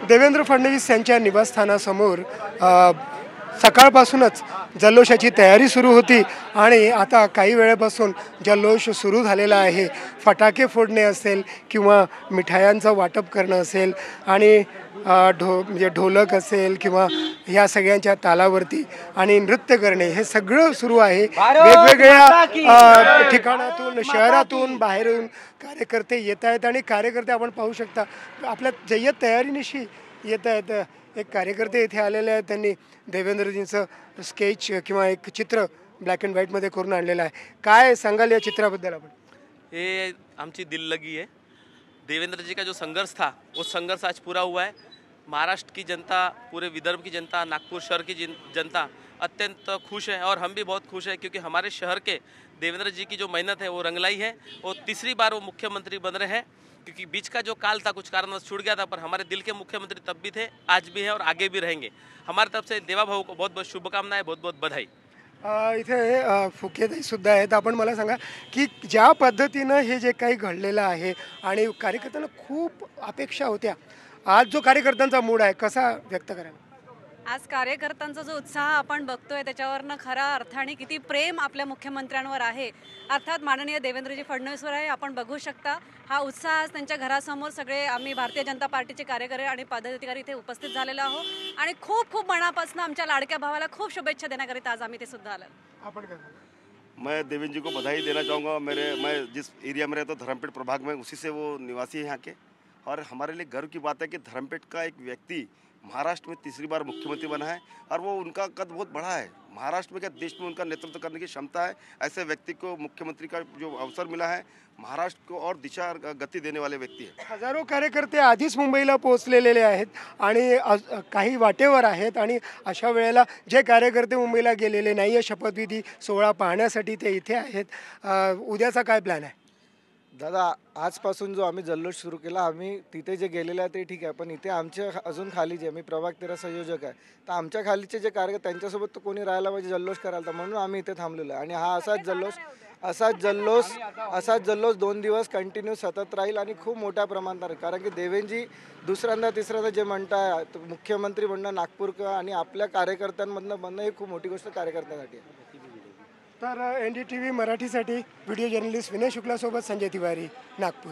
देवेंद्र फडणवीस यांच्या निवासस्थानासमोर सकाळपासूनच जल्लोषाची तयारी सुरू होती आणि आता काही वेळापासून जल्लोष सुरू झालेला आहे। फटाके फोडणे असेल किंवा मिठायांचं वाटप करणं असेल आणि म्हणजे ढोलक असेल किंवा ह्या सगळ्यांच्या तालावरती आणि नृत्य करणे हे सगळं सुरू आहे। वेगवेगळ्या ठिकाणातून शहरातून बाहेरून कार्यकर्ते येत आहेत आणि कार्यकर्ते आपण पाहू शकता आपल्या जय्यत तयारीनिशी येत आहेत। एक कार्यकर्ते इथे आलेले आहेत, त्यांनी देवेंद्रजींचं स्केच किंवा एक चित्र ब्लॅक अँड व्हाईटमध्ये करून आणलेलं आहे। काय सांगाल या चित्राबद्दल आपण? ये आमची दिल लगी है। देवेंद्र जी का जो संघर्ष था वो संघर्ष आज पूरा हुआ है। महाराष्ट्र की जनता, पूरे विदर्भ की जनता, नागपुर शहर की जनता अत्यंत खुश है और हम भी बहुत खुश हैं क्योंकि हमारे शहर के देवेंद्र जी की जो मेहनत है वो रंगलाई है। वो तीसरी बार वो मुख्यमंत्री बन रहे हैं क्योंकि बीच का जो काल था कुछ कारणवश छूट गया था, पर हमारे दिल के मुख्यमंत्री तब भी थे, आज भी है और आगे भी रहेंगे। हमारी तरफ से देवा भाऊ को बहुत बहुत शुभकामनाएं, बहुत बहुत बधाई। इथे फुकेताई सुद्धा आहेत। आपण मला सांगा की ज्या पद्धतीनं हे जे काही घडलेलं आहे आणि कार्यकर्त्यांना खूप अपेक्षा होत्या, आज जो कार्यकर्त्यांचा मूड आहे कसा व्यक्त कराल? आज कार्यकर्त्यांचा जो उत्साह आपण बघतोय त्याच्यावरनं खऱ्या अर्थाने किती प्रेम आपल्या मुख्यमंत्र्यांवर आहे, अर्थात माननीय देवेंद्रजी फडणवीसवर आहे। आपण बघू शकता हा उत्साह आज त्यांच्या घरासमोर सगळे आम्ही भारतीय जनता पार्टीचे कार्यकर्ते आणि पदाधिकारी इथे उपस्थित झालेलो आहोत आणि खूप खूप मनापासून आमच्या लाडक्या भावाला खूप शुभेच्छा देण्याकरिता आज आम्ही ते सुद्धा आलो। आपण काय? मैं देवेंद्र जी को बधाई देना चाहूँगा। मैं जिस एरिया में रहता हूँ धर्मपेट प्रभाग में, उसी से वो निवासी है यहाँ के, और हमारे लिए गर्व की बात है कि धर्मपेट का एक व्यक्ति महाराष्ट्र में तीसरी बार मुख्यमंत्री बना है और वो उनका कद बहुत बड़ा है। महाराष्ट्र में क्या देश में उनका नेतृत्व करने की क्षमता है। ऐसे व्यक्ति को मुख्यमंत्री का जो अवसर मिला है, महाराष्ट्र को और दिशा गति देने वाले व्यक्ति है। हजारो कार्यकर्ते आधीच मुंबईला पोहोचलेले आहेत आणि काही वाटेवर आहेत आणि अशा वेळेला जे कार्यकर्ते मुंबईला गेलेले नाही आहे शपथविधी सोहळा पाहण्यासाठी ते इथे आहेत। उद्याचा काय प्लॅन आहे? दादा, आजपासून जो आम्ही जल्लोष सुरू केला, आम्ही तिथे जे गेलेले आहे ते ठीक आहे, पण इथे आमचे अजून खाली जे मी प्रभाग 13 संयोजक आहे, तर आमच्या खालीचे जे कार्यकर्ते त्यांच्यासोबत तर कोणी राहायला पाहिजे जल्लोष करायला, तर म्हणून आम्ही इथे थांबलेलो आहे। आणि हा असाच जल्लोष 2 दिवस कंटिन्यू सतत राहील आणि खूप मोठ्या प्रमाणात राहील, कारण की देवेंद्रजी दुसऱ्यांदा तिसऱ्यांदा जे म्हणताय मुख्यमंत्री बनणं नागपूर आणि आपल्या कार्यकर्त्यांमधनं बनणं ही खूप मोठी गोष्ट कार्यकर्त्यांसाठी आहे। तर NDTV मराठीसाठी व्हिडिओ जर्नलिस्ट विनय शुक्लासोबत संजय तिवारी, नागपूर।